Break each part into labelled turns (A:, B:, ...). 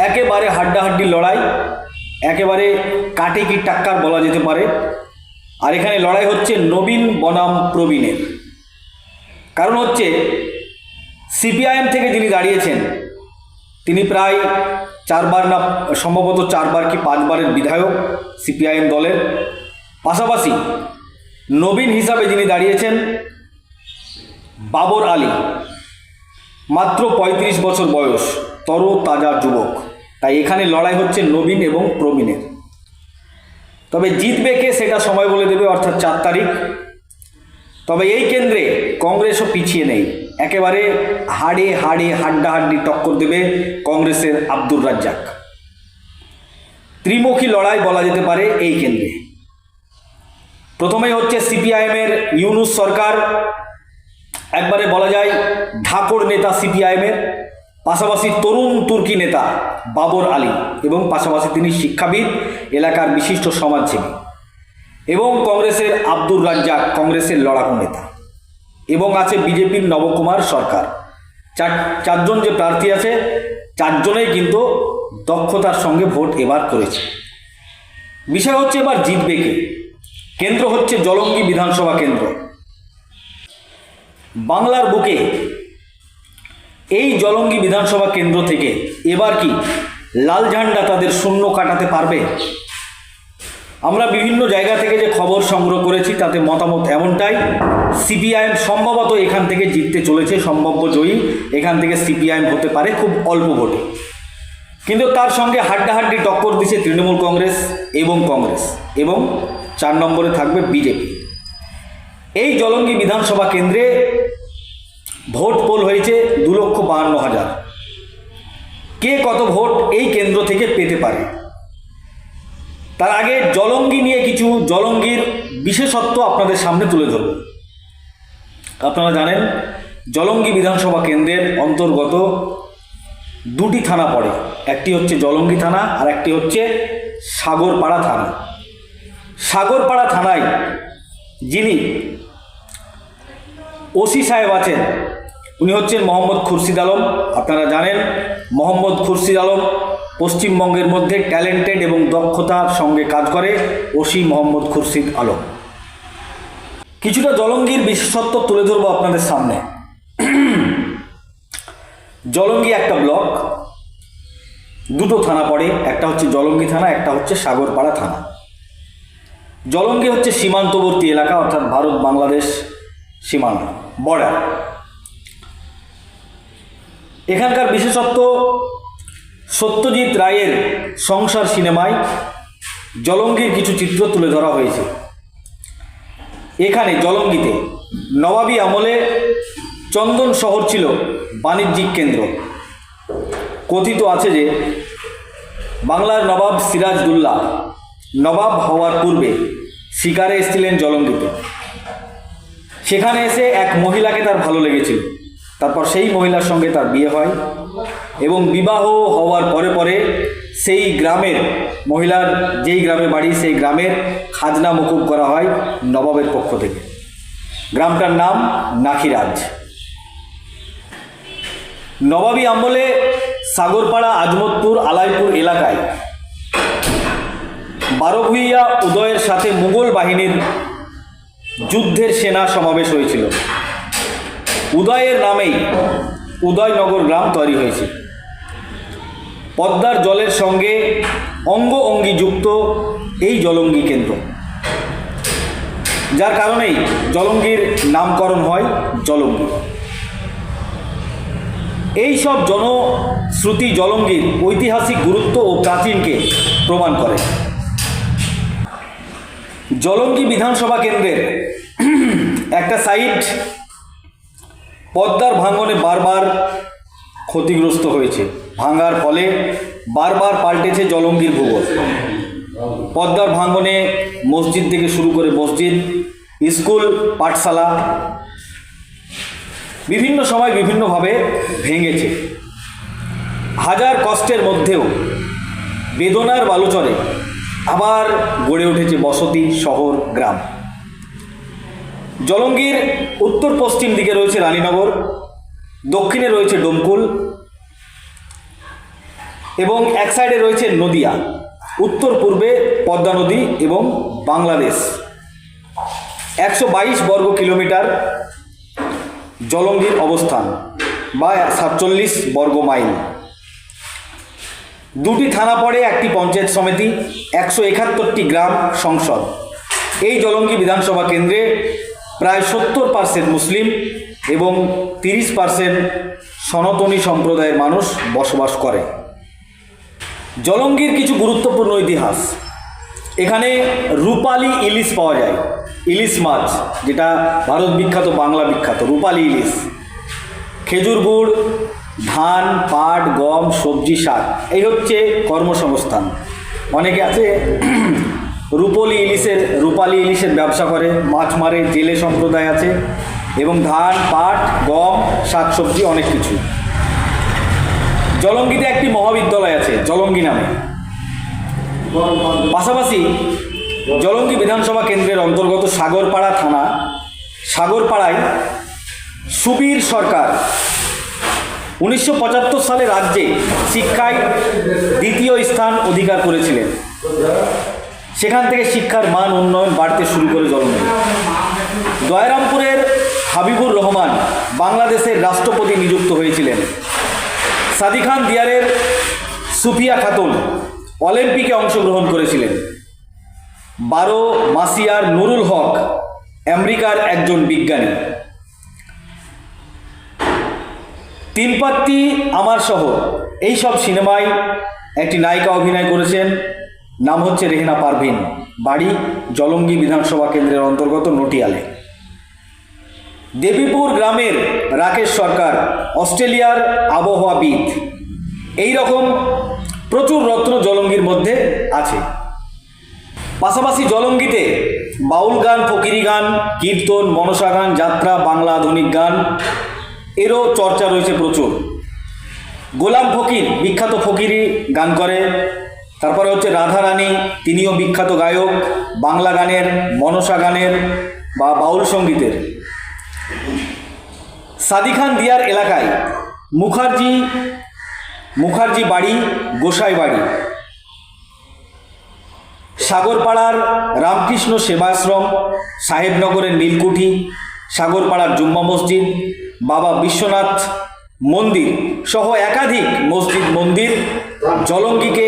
A: একেবারে হাড্ডাহাড্ডি লড়াই, একেবারে কাটে কি টাক্কার বলা যেতে পারে। আর এখানে লড়াই হচ্ছে নবীন বনাম প্রবীণের। কারণ হচ্ছে সিপিআইএম থেকে যিনি দাঁড়িয়েছেন তিনি প্রায় 4বার না সম্ভবত 4বার কি 5বারের বিধায়ক সিপিআইএম দলের। পাশাপাশি নবীন হিসাবে যিনি দাঁড়িয়েছেন বাবর আলী, মাত্র 35 বছর বয়স, তরতাজা যুবক। তাই এখানে লড়াই হচ্ছে নবীন এবং প্রবীণের। তবে জিতবে কে সেটা সময় বলে দেবে, অর্থাৎ 4 তারিখ। তবে এই কেন্দ্রে কংগ্রেসও পিছিয়ে নেই, একেবারে হাড়ে হাড়ে হাড্ডাহাড্ডি টক্কর দেবে কংগ্রেসের আব্দুর রাজ্জাক। ত্রিমুখী লড়াই বলা যেতে পারে এই কেন্দ্রে। প্রথমেই হচ্ছে সিপিআইএমের ইউনুস সরকার, একবারে বলা যায় ঢাকর নেতা সিপিআইএমের, পাশাপাশি তরুণ তুর্কি নেতা বাবর আলী, এবং পাশাপাশি তিনি শিক্ষাবিদ, এলাকার বিশিষ্ট সমাজসেবী, এবং কংগ্রেসের আব্দুর রাজ্জাক, কংগ্রেসের লড়াকু নেতা, এবং আছে বিজেপির নবকুমার সরকার। চারজন যে প্রার্থী আছে, 4জনেই কিন্তু দক্ষতার সঙ্গে ভোট এবার করেছে। বিষয় হচ্ছে এবার জিতবে কে। কেন্দ্র হচ্ছে জলঙ্গি বিধানসভা কেন্দ্র। বাংলার বুকে এই জলঙ্গি বিধানসভা কেন্দ্র থেকে এবার কি লাল ঝান্ডা তাদের শূন্য কাটাতে পারবে? আমরা বিভিন্ন জায়গা থেকে যে খবর সংগ্রহ করেছি তাতে মতামত এমনটাই, সিপিআইএম সম্ভবত এখান থেকে জিততে চলেছে, সম্ভাব্য জয়ী এখান থেকে সিপিআইএম হতে পারে খুব অল্প ভোটে। কিন্তু তার সঙ্গে হাড্ডাহাড্ডি টক্কর দিচ্ছে তৃণমূল কংগ্রেস এবং 4 নম্বরে থাকবে বিজেপি। এই জলঙ্গি বিধানসভা কেন্দ্রে ভোট পোল হয়েছে 2,52,000। কে কত ভোট এই কেন্দ্র থেকে পেতে পারে? তার আগে জলঙ্গি নিয়ে কিছু জলঙ্গির বিশেষত্ব আপনাদের সামনে তুলে ধরব। আপনারা জানেন জলঙ্গি বিধানসভা কেন্দ্রের অন্তর্গত 2টি থানা পড়ে, একটি হচ্ছে জলঙ্গি থানা আর একটি হচ্ছে সাগরপাড়া থানা। সাগরপাড়া থানায় যিনি ওসি সাহেব আছেন উনি হচ্ছেন মোহাম্মদ খুরশিদ আলম। আপনারা জানেন মোহাম্মদ খুরশিদ আলম পশ্চিমবঙ্গের মধ্যে ট্যালেন্টেড এবং দক্ষতার সঙ্গে কাজ করে ওসি মোহাম্মদ খুরশিদ আলম। কিছুটা জলঙ্গির বিশেষত্ব তুলে ধরবো আপনাদের সামনে। জলঙ্গি একটা ব্লক, 2টো থানা পড়ে, একটা হচ্ছে জলঙ্গি থানা, একটা হচ্ছে সাগরপাড়া থানা। জলঙ্গি হচ্ছে সীমান্তবর্তী এলাকা, অর্থাৎ ভারত বাংলাদেশ সীমানা, বর্ডার। এখানকার বিশেষত্ব সত্যজিৎ রায়ের সংসার সিনেমায় জলঙ্গির কিছু চিত্র তুলে ধরা হয়েছে। এখানে জলঙ্গিতে নবাবী আমলে চন্দন শহর ছিল বাণিজ্যিক কেন্দ্র। কথিত আছে যে বাংলার নবাব সিরাজদৌল্লা নবাব হওয়ার পূর্বে শিকারে এসেছিলেন জলঙ্গিতে। সেখানে এসে এক মহিলাকে তার ভালো লেগেছিল, তারপর সেই মহিলার সঙ্গে তার বিয়ে হয় এবং বিবাহ হওয়ার পরে পরে সেই গ্রামের মহিলার যেই গ্রামে বাড়ি সেই গ্রামের খাজনা মকুব করা হয় নবাবের পক্ষ থেকে। গ্রামটার নাম নাখিরাজ। নবাবী আমলে সাগরপাড়া, আজমতপুর, আলাইপুর এলাকায় 12 ভূঁইয়া উদয়ের সাথে মুঘল বাহিনীর যুদ্ধের সেনা সমাবেশ হয়েছিল। উদয়ের নামেই উদয়নগর গ্রাম তৈরি হয়েছে। পদ্মার জলের সঙ্গে অঙ্গ অঙ্গি যুক্ত এই জলঙ্গি কেন্দ্র, যার কারণেই জলঙ্গির নামকরণ হয় জলঙ্গি। এই সব জনশ্রুতি জলঙ্গির ঐতিহাসিক গুরুত্ব ও প্রাচীনকে প্রমাণ করে। জলঙ্গি বিধানসভা কেন্দ্রের একটা সাইট পদ্মার ভাঙনে বারবার ক্ষতিগ্রস্ত হয়েছে। ভাঙার ফলে বারবার পাল্টেছে জলঙ্গির ভূগোল। পদ্মার ভাঙনে মসজিদ থেকে শুরু করে মসজিদ, স্কুল, পাঠশালা বিভিন্ন সময় বিভিন্নভাবে ভেঙেছে। হাজার কষ্টের মধ্যেও বেদনার বালুচরে আবার গড়ে উঠেছে বসতি, শহর, গ্রাম। জলঙ্গির উত্তর পশ্চিম দিকে রয়েছে রানীনগর, দক্ষিণে রয়েছে ডোমকুল, এবং এক সাইডে রয়েছে নদিয়া, উত্তর পূর্বে পদ্মা নদী এবং বাংলাদেশ। 122 বর্গ কিলোমিটার জলঙ্গির অবস্থান বা 47 বর্গ মাইল। 2টি থানা পড়ে, 1টি পঞ্চায়েত সমিতি, 171টি গ্রাম সংসদ। এই জলঙ্গি বিধানসভা কেন্দ্রে প্রায় 70% মুসলিম এবং 30% সনাতনী সম্প্রদায়ের মানুষ বসবাস করে। জলঙ্গির কিছু গুরুত্বপূর্ণ ইতিহাস। এখানে রূপালী ইলিশ পাওয়া যায়, ইলিশ মাছ, যেটা ভারত বিখ্যাত, বাংলা বিখ্যাত রূপালী ইলিশ। খেজুর গুড়, ধান, পাট, গম, সবজি, শাক, এই হচ্ছে কর্মসংস্থান। অনেকে আছে রূপালী ইলিশের ব্যবসা করে, মাছ মারে, জেলে সম্প্রদায় আছে, এবং ধান, পাট, গম, শাকসবজি, অনেক কিছু। জলঙ্গিতে একটি মহাবিদ্যালয় আছে জলঙ্গি নামে। পাশাপাশি জলঙ্গি বিধানসভা কেন্দ্রের অন্তর্গত সাগরপাড়া থানা, সাগরপাড়ায় সুবীর সরকার 1975 সালে রাজ্যে শিক্ষায় 2য় স্থান অধিকার করেছিলেন। সেখান থেকে শিক্ষার মান উন্নয়ন বাড়তে শুরু করে জলঙ্গি। দয়ারামপুরের হাবিবুর রহমান বাংলাদেশের রাষ্ট্রপতি নিযুক্ত হয়েছিলেন। সাদি খান দিয়ারের সুফিয়া খাতুন অলিম্পিকে অংশগ্রহণ করেছিলেন। 12 মাসিয়ার নুরুল হক আমেরিকার একজন বিজ্ঞানী। তিনপাত্তি আমার শহর, এইসব সিনেমায় একটি নায়িকা অভিনয় করেছেন, নাম হচ্ছে রেহেনা পারভিন। বাড়ি জলঙ্গি বিধানসভা কেন্দ্রের অন্তর্গত নটিয়ালে। দেবীপুর গ্রামের রাকেশ সরকার অস্ট্রেলিয়ার আবহাওয়াবিদ। এই রকম প্রচুর রত্ন জলঙ্গির মধ্যে আছে। পাশাপাশি জলঙ্গিতে বাউল গান, ফকিরি গান, কীর্তন, মনসা গান, যাত্রা, বাংলা আধুনিক গান এরও চর্চা রয়েছে প্রচুর। গোলাম ফকির বিখ্যাত ফকিরি গান করে। তারপরে হচ্ছে রাধারানী, তিনিও বিখ্যাত গায়ক, বাংলা গানের, মনসা গানের বা বাউল সঙ্গীতের। সাদি খান দিয়ার এলাকায় মুখার্জি বাড়ি, গোসাই বাড়ি। সাগরপাড়ার রামকৃষ্ণ সেবাশ্রম, সাহেবনগরের নীলকুঠি, সাগরপাড়ার জুম্মা মসজিদ, বাবা বিশ্বনাথ মন্দির সহ একাধিক মসজিদ মন্দির জলঙ্গিকে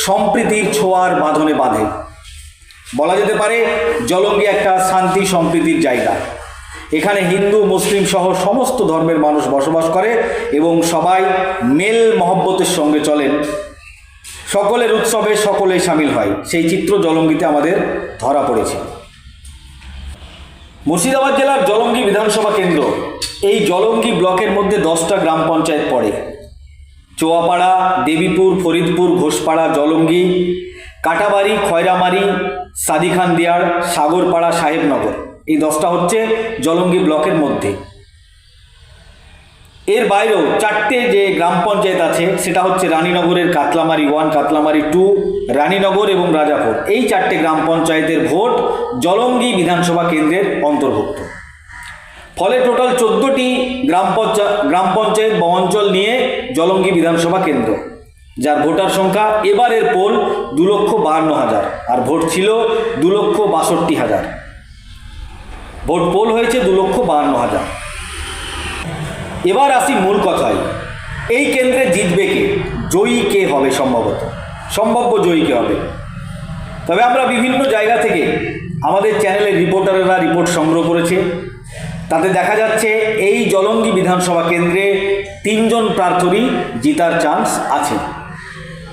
A: সম্প্রীতির ছোঁয়ার বাঁধনে বাঁধে। বলা যেতে পারে জলঙ্গি একটা শান্তি সম্প্রীতির জায়গা। এখানে হিন্দু, মুসলিম সহ সমস্ত ধর্মের মানুষ বসবাস করে এবং সবাই মেল মহব্বতের সঙ্গে চলেন। সকলের উৎসবে সকলেই সামিল হয়, সেই চিত্র জলঙ্গিতে আমাদের ধরা পড়েছে। মুর্শিদাবাদ জেলার জলঙ্গি বিধানসভা কেন্দ্র। এই জলঙ্গি ব্লকের মধ্যে 10টা গ্রাম পঞ্চায়েত পড়ে। চোয়াপাড়া, দেবীপুর, ফরিদপুর, ঘোষপাড়া, জলঙ্গি, কাটাবাড়ি, খয়রামারি, সাদি খান দিয়ার, সাগরপাড়া, সাহেবনগর, এই 10টা হচ্ছে জলঙ্গি ব্লকের মধ্যে। এর বাইরেও 4টে যে গ্রাম পঞ্চায়েত আছে, সেটা হচ্ছে রানীনগরের কাতলামারি 1, কাতলামারি 2, রানীনগর এবং রাজাপুর। এই 4টে গ্রাম পঞ্চায়েতের ভোট জলঙ্গি বিধানসভা কেন্দ্রের অন্তর্ভুক্ত। ফলে টোটাল 14টি গ্রাম পঞ্চায়েত বা অঞ্চল নিয়ে জলঙ্গি বিধানসভা কেন্দ্র, যার ভোটার সংখ্যা এবারের পোল 2,52,000, আর ভোট ছিল 2,62,000। ভোট পোল হয়েছে 2,52,000। এবার আসি মূল কথায়, এই কেন্দ্রে জিতবে কে, জয়ী কে হবে, সম্ভাব্য জয়ী কে হবে। তবে আমরা বিভিন্ন জায়গা থেকে আমাদের চ্যানেলের রিপোর্টাররা রিপোর্ট সংগ্রহ করেছে। তাতে দেখা যাচ্ছে এই জলঙ্গি বিধানসভা কেন্দ্রে 3 জন প্রার্থী জিতার চান্স আছে।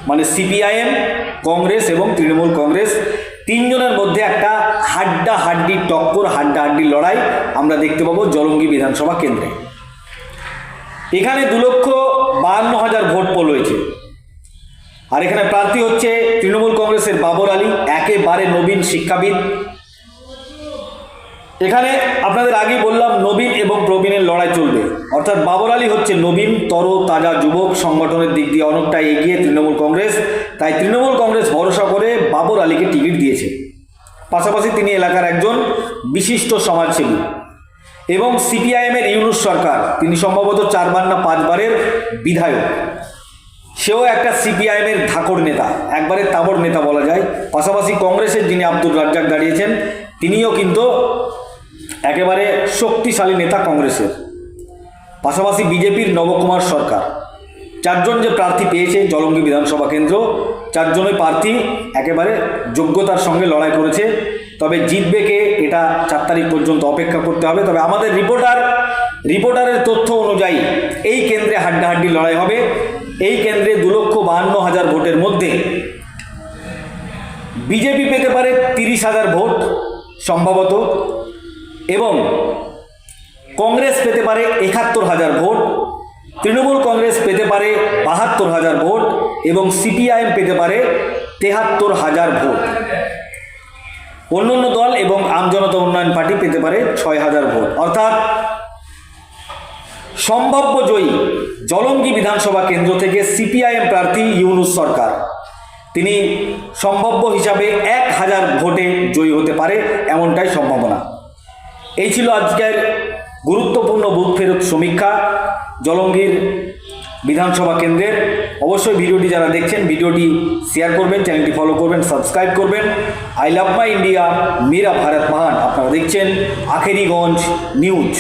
A: মানে সিপিআইএম, কংগ্রেস এবং তৃণমূল কংগ্রেস 3 জনের মধ্যে একটা হাড্ডাহাড্ডি টক্কর, হাড্ডাহাড্ডি লড়াই আমরা দেখতে পাবো জলঙ্গি বিধানসভা কেন্দ্রে। এখানে 2,52,000 ভোট পোল হয়েছে। আর এখানে প্রার্থী হচ্ছে তৃণমূল কংগ্রেসের বাবর আলী, একেবারে নবীন শিক্ষাবিদ। এখানে আপনাদের আগেই বললাম নবীন এবং প্রবীণের লড়াই চলবে। অর্থাৎ বাবর আলী হচ্ছে নবীন, তাজা যুবক, সংগঠনের দিক দিয়ে অনেকটা এগিয়ে তৃণমূল কংগ্রেস, তাই তৃণমূল কংগ্রেস ভরসা করে বাবর আলীকে টিকিট দিয়েছে। পাশাপাশি তিনি এলাকার একজন বিশিষ্ট সমাজসেবী। এবং সিপিআইএমের ইউনুস সরকার, তিনি সম্ভবত 4বার না 5বারের বিধায়ক, সেও একটা সিপিআইএমের ধাকড় নেতা, একবারে তাবড় নেতা বলা যায়। পাশাপাশি কংগ্রেসের যিনি আব্দুর রাজ্জাক দাঁড়িয়েছেন, তিনিও কিন্তু একেবারে শক্তিশালী নেতা কংগ্রেসের। পাশাপাশি বিজেপির নবকুমার সরকার, চারজন যে প্রার্থী পেয়েছে জলঙ্গি বিধানসভা কেন্দ্র, চারজনই প্রার্থী একেবারে যোগ্যতার সঙ্গে লড়াই করেছে। তবে জিতবে কে, এটা 4 তারিখ পর্যন্ত অপেক্ষা করতে হবে। তবে আমাদের রিপোর্টারের তথ্য অনুযায়ী এই কেন্দ্রে হাড্ডাহাড্ডি লড়াই হবে। এই কেন্দ্রে 2,52,000 ভোটের মধ্যে বিজেপি পেতে পারে 30,000 ভোট সম্ভবত, এবং কংগ্রেস পেতে পারে 71,000 ভোট, তৃণমূল কংগ্রেস পেতে পারে 72,000 ভোট এবং সিপিআইএম পেতে পারে 73,000 ভোট। অন্যান্য দল এবং আমজনতা উন্নয়ন পার্টি পেতে পারে 6,000 ভোট। অর্থাৎ সম্ভাব্য জয়ী জলঙ্গি বিধানসভা কেন্দ্র থেকে সিপিআইএম প্রার্থী ইউনুস সরকার, তিনি সম্ভাব্য হিসাবে 1,000 ভোটে জয়ী হতে পারে, এমনটাই সম্ভাবনা। এই ছিল আজকের গুরুত্বপূর্ণ বুথ ফেরত সমীক্ষা জলঙ্গির বিধানসভা কেন্দ্রের। অবশ্যই ভিডিওটি যারা দেখছেন, ভিডিওটি শেয়ার করবেন, চ্যানেলটি ফলো করবেন, সাবস্ক্রাইব করবেন। আই লাভ মাই ইন্ডিয়া, মেরা ভারত মহান। আপনারা দেখছেন আখেরিগঞ্জ নিউজ।